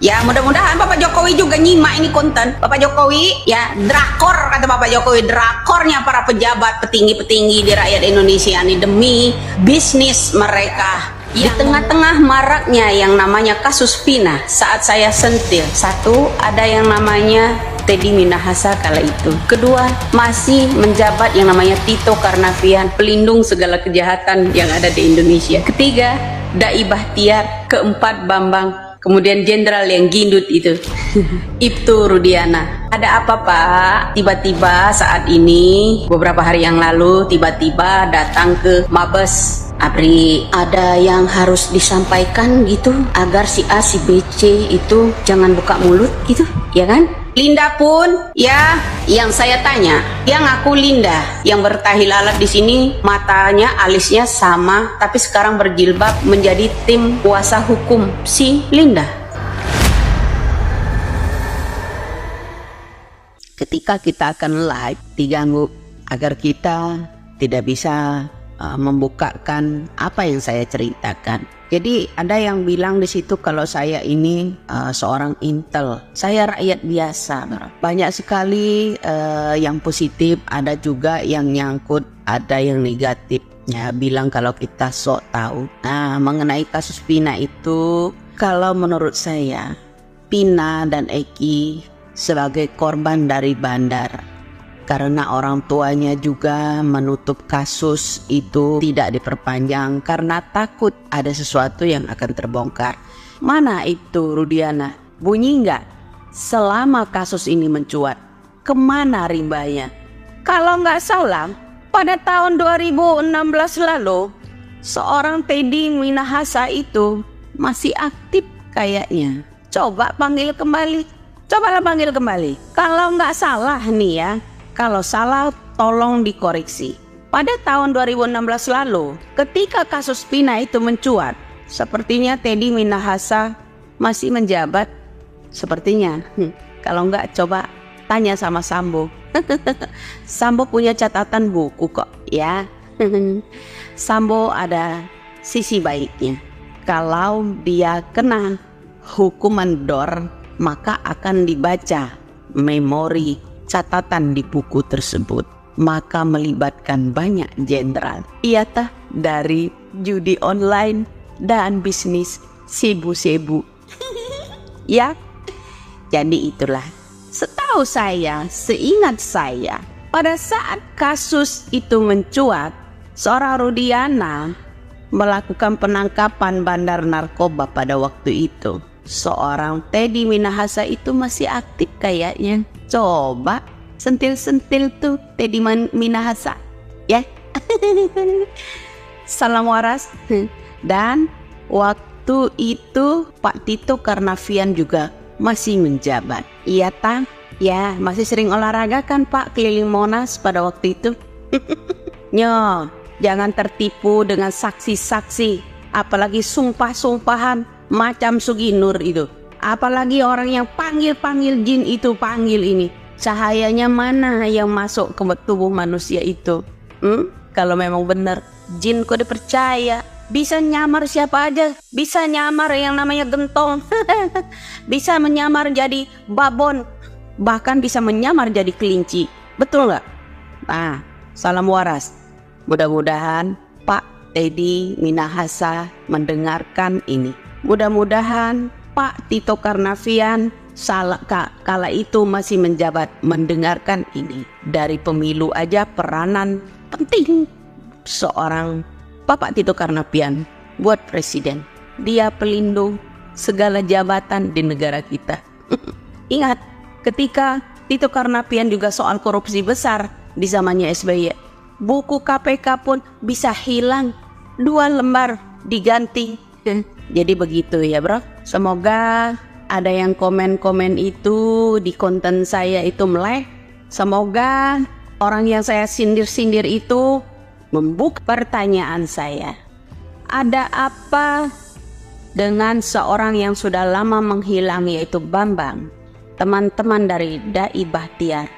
Ya mudah-mudahan Bapak Jokowi juga nyimak ini konten. Bapak Jokowi ya drakor, kata Bapak Jokowi, drakornya para pejabat petinggi-petinggi di rakyat Indonesia ini demi bisnis mereka. Di tengah-tengah maraknya yang namanya kasus Vina saat saya sentil, satu, ada yang namanya Teddy Minahasa kala itu. Kedua, masih menjabat yang namanya Tito Karnavian, pelindung segala kejahatan yang ada di Indonesia. Ketiga, Dai Bahtiar. Keempat, Bambang. Kemudian jenderal yang gendut itu Ibtu Rudiana. Ada apa Pak? Tiba-tiba saat ini, beberapa hari yang lalu, tiba-tiba datang ke Mabes. Abri, ada yang harus disampaikan gitu, agar si A, si B, C itu jangan buka mulut gitu, ya kan? Linda pun, ya, yang saya tanya, yang aku Linda, yang bertahi lalat di sini, matanya, alisnya sama, tapi sekarang berjilbab menjadi tim kuasa hukum si Linda. Ketika kita akan live, diganggu agar kita tidak bisa membukakan apa yang saya ceritakan. Jadi ada yang bilang di situ kalau saya ini seorang intel, saya rakyat biasa. Banyak sekali yang positif, ada juga yang nyangkut, ada yang negatif. Ya, bilang kalau kita sok tahu. Nah, mengenai kasus Vina itu, kalau menurut saya, Vina dan Eki sebagai korban dari bandar. Karena orang tuanya juga menutup kasus itu tidak diperpanjang karena takut ada sesuatu yang akan terbongkar. Mana itu Rudiana? Bunyi nggak? Selama kasus ini mencuat, kemana rimbanya? Kalau nggak salah, pada tahun 2016 lalu, seorang Teddy Minahasa itu masih aktif kayaknya. Coba panggil kembali. Cobalah panggil kembali. Kalau nggak salah nih ya, kalau salah tolong dikoreksi. Pada tahun 2016 lalu, ketika kasus Vina itu mencuat, sepertinya Teddy Minahasa masih menjabat. Sepertinya, kalau enggak coba tanya sama Sambo. Sambo punya catatan buku kok ya. Sambo ada sisi baiknya. Kalau dia kena hukuman DOR, maka akan dibaca memori catatan di buku tersebut, maka melibatkan banyak jenderal, tah dari judi online dan bisnis sebu-sebu. Ya, jadi itulah. Setahu saya, seingat saya, pada saat kasus itu mencuat, seorang Rudiana melakukan penangkapan bandar narkoba pada waktu itu. Seorang Teddy Minahasa itu masih aktif kayaknya. Coba sentil-sentil tuh Teddy Minahasa ya. Salam waras. Dan waktu itu Pak Tito Karnavian juga masih menjabat. Iya tang, ya masih sering olahraga kan Pak keliling Monas pada waktu itu. Nyo, jangan tertipu dengan saksi-saksi, apalagi sumpah-sumpahan macam Suginur itu. Apalagi orang yang panggil-panggil jin itu, panggil ini, cahayanya mana yang masuk ke tubuh manusia itu? Kalau memang benar jin kok dipercaya, bisa nyamar siapa aja, bisa nyamar yang namanya gentong, bisa menyamar jadi babon, bahkan bisa menyamar jadi kelinci. Betul nggak? Nah, salam waras. Mudah-mudahan Pak Teddy Minahasa mendengarkan ini. Mudah-mudahan Pak Tito Karnavian kala itu masih menjabat mendengarkan ini. Dari pemilu aja peranan penting seorang Bapak Tito Karnavian buat presiden. Dia pelindung segala jabatan di negara kita. Ingat, ketika Tito Karnavian juga soal korupsi besar di zamannya SBY, buku KPK pun bisa hilang, 2 lembar diganti. Jadi begitu ya bro. Semoga ada yang komen-komen itu di konten saya itu melek. Semoga orang yang saya sindir-sindir itu membuka pertanyaan saya. Ada apa dengan seorang yang sudah lama menghilang, yaitu Bambang, teman-teman dari Dai Bahtiar,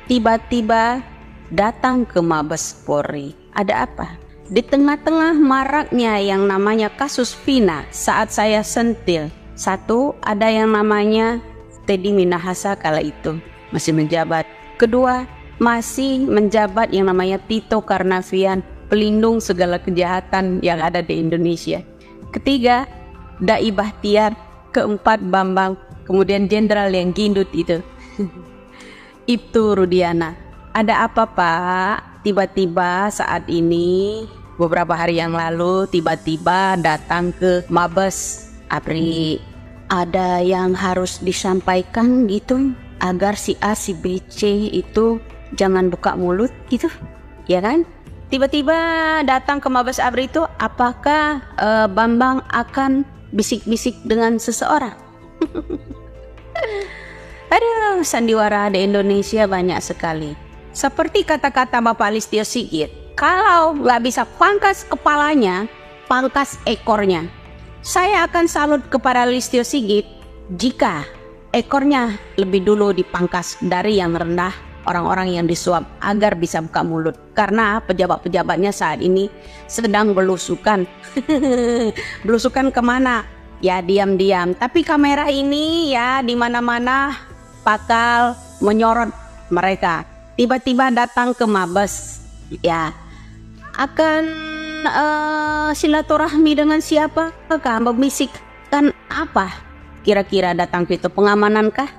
tiba-tiba datang ke Mabes Polri? Ada apa? Di tengah-tengah maraknya yang namanya kasus Vina saat saya sentil, Satu, ada yang namanya Teddy Minahasa kala itu masih menjabat. Kedua, masih menjabat yang namanya Tito Karnavian, pelindung segala kejahatan yang ada di Indonesia. Ketiga, Dai Bahtiar. Keempat, Bambang. Kemudian jenderal yang gendut itu Ibtu Rudiana. Ada apa Pak? Tiba-tiba saat ini, beberapa hari yang lalu, tiba-tiba datang ke Mabes ABRI. Ada yang harus disampaikan gitu, agar si A, si B, C itu jangan buka mulut gitu, ya kan? Tiba-tiba datang ke Mabes ABRI itu, apakah Bambang akan bisik-bisik dengan seseorang? Aduh, sandiwara di Indonesia banyak sekali. Seperti kata-kata Bapak Listio Sigit, kalau nggak bisa pangkas kepalanya, pangkas ekornya. Saya akan salut kepada Listio Sigit jika ekornya lebih dulu dipangkas dari yang rendah, orang-orang yang disuap, agar bisa buka mulut. Karena pejabat-pejabatnya saat ini sedang belusukan. Belusukan kemana? Ya diam-diam. Tapi kamera ini ya di mana-mana bakal menyorot mereka. Tiba-tiba datang ke Mabes, ya akan silaturahmi dengan siapa? Membisikkan apa? Kira-kira datang ke itu pengamanan kah?